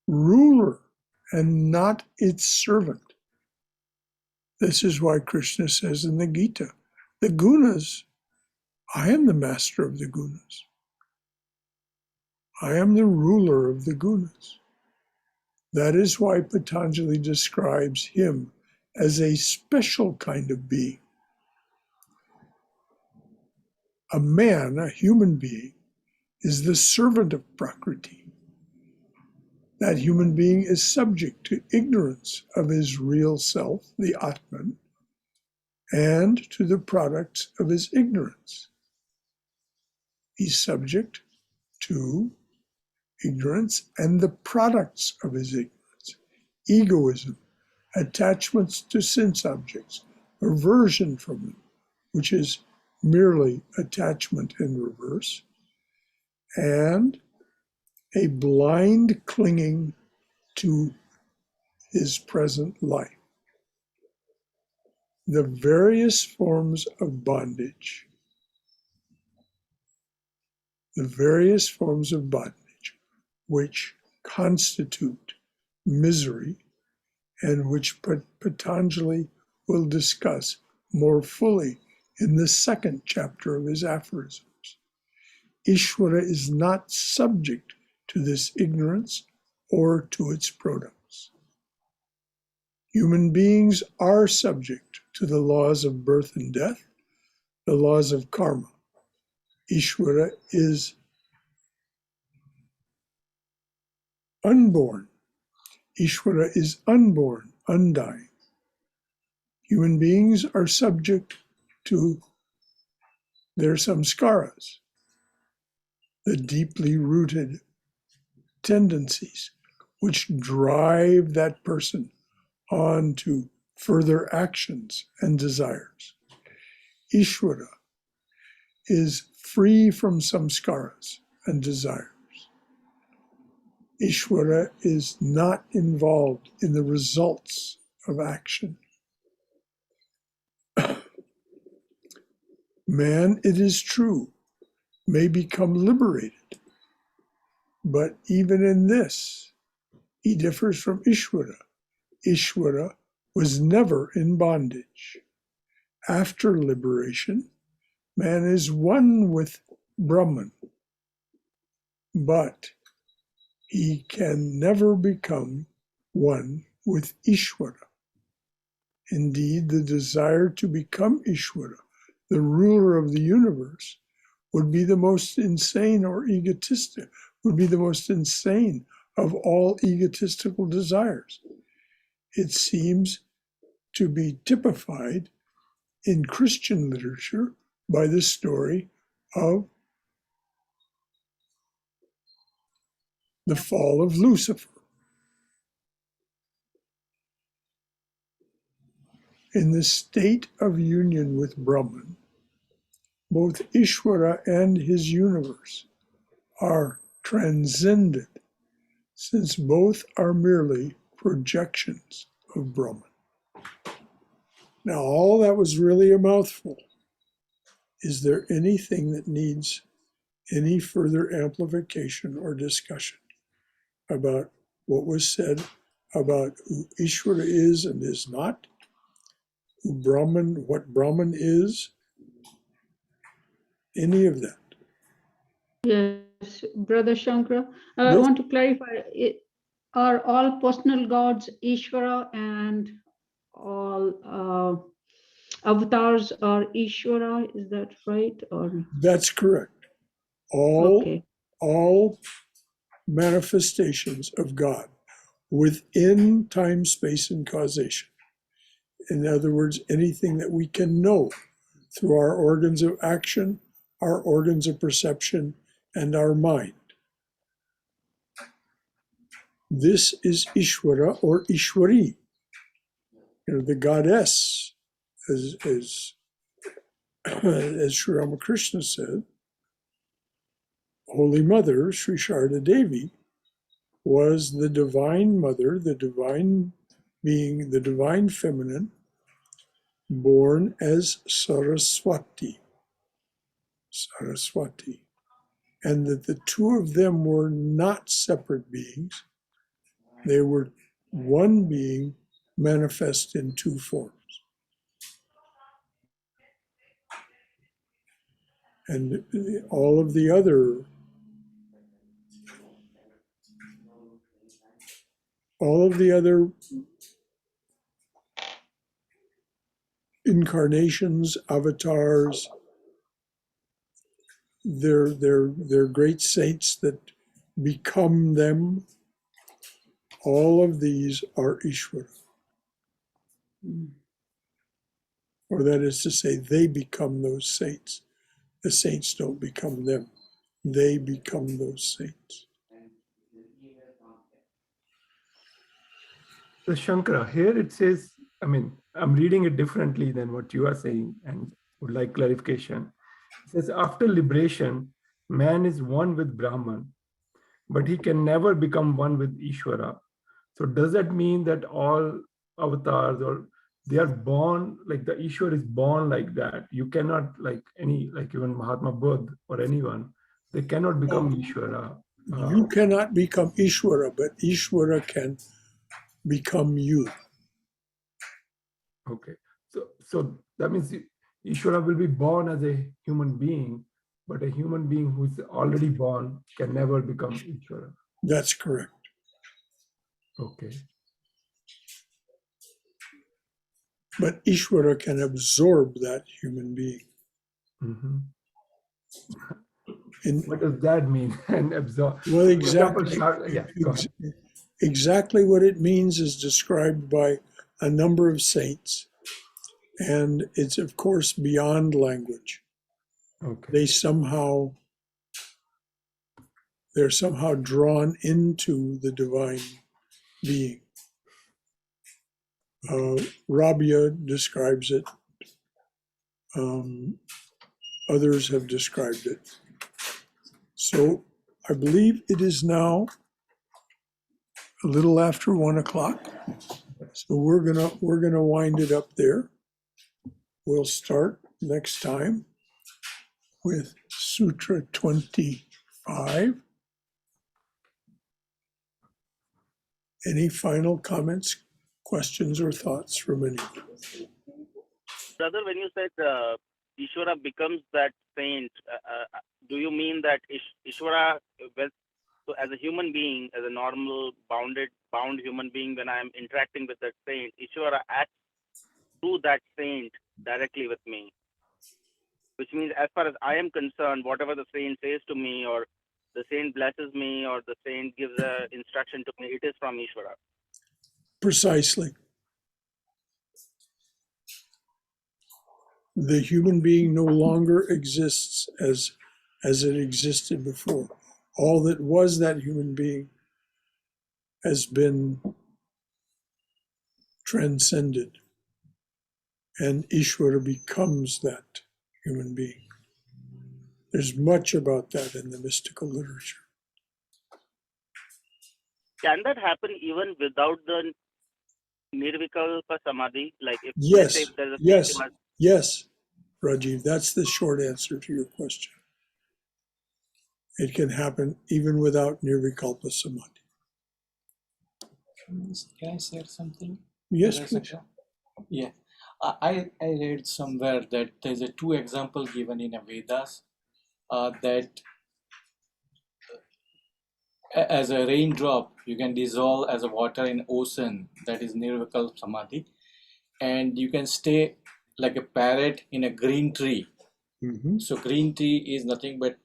[SPEAKER 1] ruler and not its servant. This is why Krishna says in the Gita, the gunas, I am the master of the gunas. I am the ruler of the gunas. That is why Patanjali describes him as a special kind of being. A man, a human being, is the servant of Prakriti. That human being is subject to ignorance of his real self, the Atman, and to the products of his ignorance. He's subject to ignorance and the products of his ignorance. Egoism, attachments to sense objects, aversion from them, which is merely attachment in reverse, and a blind clinging to his present life. The various forms of bondage, which constitute misery, and which Patanjali will discuss more fully in the second chapter of his Aphorisms. Ishvara is not subject to this ignorance or to its products. Human beings are subject to the laws of birth and death, the laws of karma. Ishvara is unborn. Ishvara is unborn, undying. Human beings are subject to their samskaras, the deeply rooted tendencies which drive that person on to further actions and desires. Ishvara is free from samskaras and desires. Ishvara is not involved in the results of action. Man, it is true, may become liberated, but even in this, he differs from Ishvara. Ishvara was never in bondage. After liberation, man is one with Brahman, but he can never become one with Ishvara. Indeed, the desire to become Ishvara, the ruler of the universe, would be the most insane or egotistic, would be the most insane of all egotistical desires. It seems to be typified in Christian literature by the story of the fall of Lucifer. In the state of union with Brahman, both Ishvara and his universe are transcended, since both are merely projections of Brahman. Now, all that was really a mouthful. Is there anything that needs any further amplification or discussion about what was said about who Ishvara is and is not, who Brahman, what Brahman is, any of that.
[SPEAKER 8] Yes, Brother Shankara, I
[SPEAKER 1] Yes.
[SPEAKER 8] want to clarify, are all personal gods Ishvara and all avatars are Ishvara? Is that right? Or
[SPEAKER 1] That's correct. All,
[SPEAKER 8] okay,
[SPEAKER 1] all manifestations of God within time, space, and causation. In other words, anything that we can know through our organs of action, our organs of perception, and our mind. This is Ishvara or Ishwari, the goddess, as Sri Ramakrishna said. Holy Mother, Sri Sharda Devi, was the divine mother, the divine being, the divine feminine, born as Saraswati. Saraswati. And that the two of them were not separate beings. They were one being manifest in two forms. And all of the other incarnations, avatars, they're great saints that become them. All of these are Ishvara. Or that is to say, they become those saints. The saints don't become them. They become those saints.
[SPEAKER 4] So Shankara, here it says, I mean, I'm reading it differently than what you are saying and would like clarification. It says, after liberation, man is one with Brahman, but he can never become one with Ishvara. So does that mean that all avatars, or they are born, like the Ishvara is born like that? You cannot, like even Mahatma Buddha or anyone, they cannot become Ishvara.
[SPEAKER 1] You cannot become Ishvara, but Ishvara can become you.
[SPEAKER 4] Okay, so that means Ishvara will be born as a human being, but a human being who's already born can never become Ishvara.
[SPEAKER 1] That's correct.
[SPEAKER 4] Okay.
[SPEAKER 1] But Ishvara can absorb that human being.
[SPEAKER 4] Mm-hmm.
[SPEAKER 1] In,
[SPEAKER 4] What does that mean? And absorb.
[SPEAKER 1] well,
[SPEAKER 4] For example,
[SPEAKER 1] exactly,
[SPEAKER 4] go ahead.
[SPEAKER 1] exactly what it means is described by a number of saints. And it's, of course, beyond language.
[SPEAKER 4] Okay.
[SPEAKER 1] They're somehow drawn into the divine being. Rabia describes it. Others have described it. So I believe it is now a little after 1 o'clock. So we're gonna wind it up there. We'll start next time with Sutra 25. Any final comments, questions, or thoughts from anyone?
[SPEAKER 5] Brother, when you said Ishvara becomes that saint, do you mean that Ishvara, so as a human being, as a normal bound human being, when I'm interacting with that saint, Ishvara acts through that saint directly with me? Which means, as far as I am concerned, whatever the saint says to me, or the saint blesses me, or the saint gives an instruction to me, it is from Ishvara.
[SPEAKER 1] Precisely. The human being no longer exists as it existed before. All that was that human being has been transcended, and Ishvara becomes that human being. There's much about that in the mystical literature.
[SPEAKER 5] Can that happen even without the Nirvikalpa Samadhi? Like if,
[SPEAKER 1] Yes,
[SPEAKER 5] let's say if there's a
[SPEAKER 1] yes, Rajiv, that's the short answer to your question. It can happen even without nirvikalpa samadhi.
[SPEAKER 9] Can I share something?
[SPEAKER 1] Yes,
[SPEAKER 9] Brother
[SPEAKER 1] please.
[SPEAKER 9] Shankar? Yeah. I read somewhere that there's a two example given in a Vedas that as a raindrop you can dissolve as a water in ocean, that is nirvikalpa samadhi, and you can stay like a parrot in a green tree.
[SPEAKER 1] Mhm.
[SPEAKER 9] So green tree is nothing but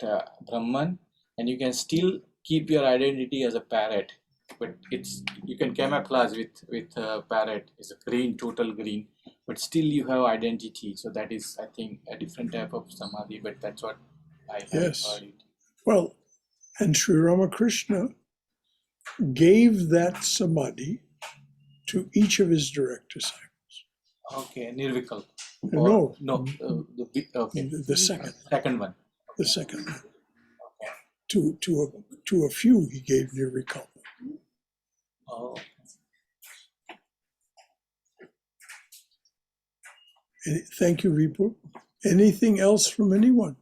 [SPEAKER 9] Brahman, and you can still keep your identity as a parrot, but it's you can camouflage with parrot. It's a green, total green, but still you have identity. So that is, I think, a different type of samadhi, but that's what I have
[SPEAKER 1] Yes.
[SPEAKER 9] heard it.
[SPEAKER 1] Well, and Sri Ramakrishna gave that samadhi to each of his direct disciples.
[SPEAKER 9] Okay, nirvikalpa.
[SPEAKER 1] No,
[SPEAKER 9] Okay.
[SPEAKER 1] the second
[SPEAKER 9] one.
[SPEAKER 1] the second one. To a few he gave nirvikalpa.
[SPEAKER 9] Oh,
[SPEAKER 1] Thank you, Vipul. Anything else from anyone?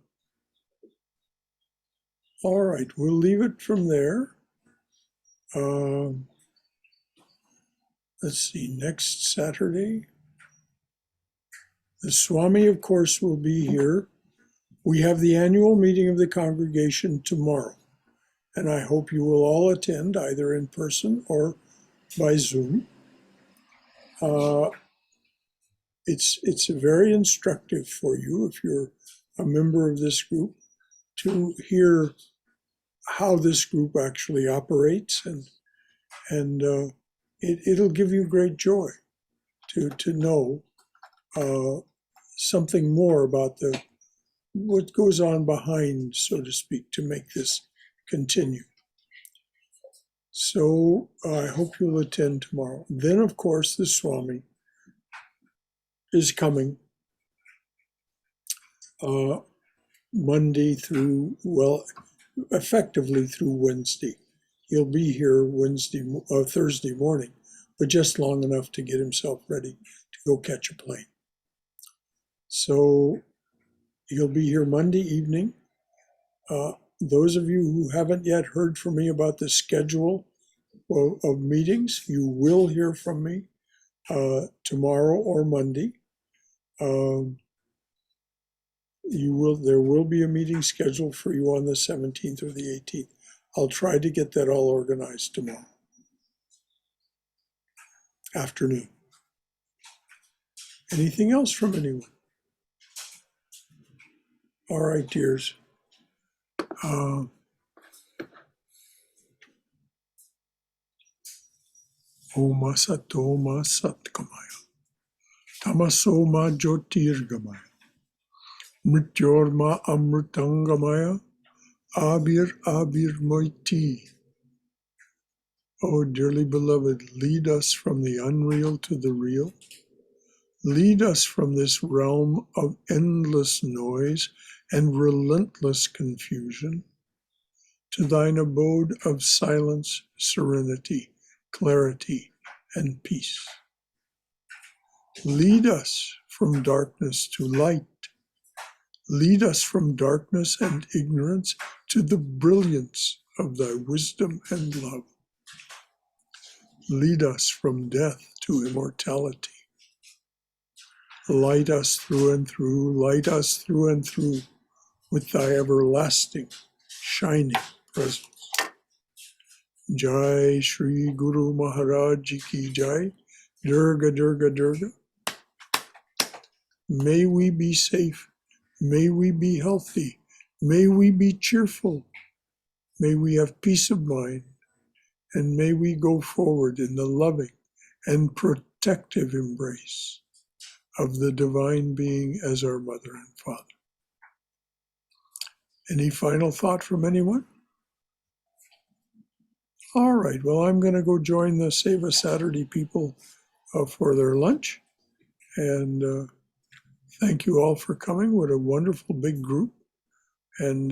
[SPEAKER 1] All right, we'll leave it from there. Let's see, next Saturday. The Swami, of course, will be here. We have the annual meeting of the congregation tomorrow, and I hope you will all attend either in person or by Zoom. It's very instructive for you, if you're a member of this group, to hear how this group actually operates, and it'll give you great joy to know something more about what goes on behind, so to speak, to make this continue. So I hope you'll attend tomorrow. Then, of course, the Swami is coming Monday through, well, effectively through Wednesday. He'll be here Thursday morning, but just long enough to get himself ready to go catch a plane. So he'll be here Monday evening. Those of you who haven't yet heard from me about the schedule of meetings, you will hear from me tomorrow or Monday. There will be a meeting scheduled for you on the 17th or the 18th. I'll try to get that all organized tomorrow afternoon. Anything else from anyone? All right, dears. Oma Satoma Satkamaya. Tamasoma Jyotirgamaya. Mrityorma Amritangamaya. Abir Moiti. Oh, dearly beloved, lead us from the unreal to the real. Lead us from this realm of endless noise and relentless confusion to thine abode of silence, serenity, clarity, and peace. Lead us from darkness to light. Lead us from darkness and ignorance to the brilliance of thy wisdom and love. Lead us from death to immortality. Light us through and through, light us through and through with thy everlasting, shining presence. Jai Shri Guru Maharaj Ji Ki Jai. Durga, Durga, Durga. May we be safe. May we be healthy. May we be cheerful. May we have peace of mind. And may we go forward in the loving and protective embrace of the Divine Being as our Mother and Father. Any final thought from anyone? All right, well, I'm going to go join the Seva Saturday people for their lunch. And thank you all for coming. What a wonderful big group. And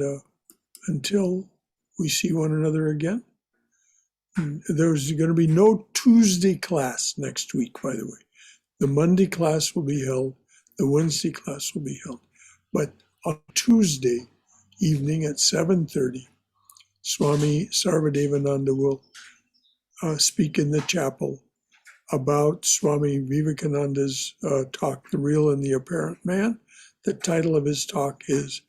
[SPEAKER 1] until we see one another again, there's going to be no Tuesday class next week, by the way. The Monday class will be held. The Wednesday class will be held. But on Tuesday evening at 7:30, Swami Sarvadevananda will speak in the chapel about Swami Vivekananda's talk, The Real and the Apparent Man. The title of his talk is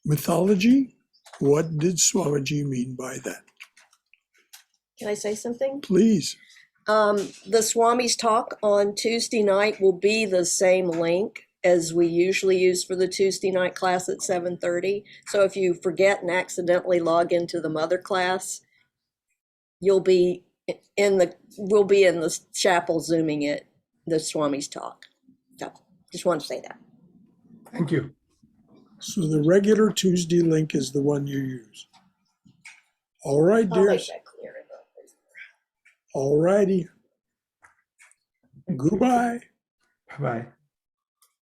[SPEAKER 1] Mythology. What did Swamiji mean by that?
[SPEAKER 7] Can I say something?
[SPEAKER 1] Please.
[SPEAKER 7] The Swami's talk on Tuesday night will be the same link as we usually use for the Tuesday night class at 7:30. So if you forget and accidentally log into the mother class, we'll be in the chapel zooming it, the Swami's talk. So just want to say that.
[SPEAKER 4] Thank you.
[SPEAKER 1] So the regular Tuesday link is the one you use. All right,
[SPEAKER 7] I'll make
[SPEAKER 1] dears.
[SPEAKER 7] that clear.
[SPEAKER 1] All righty. Goodbye.
[SPEAKER 4] Bye.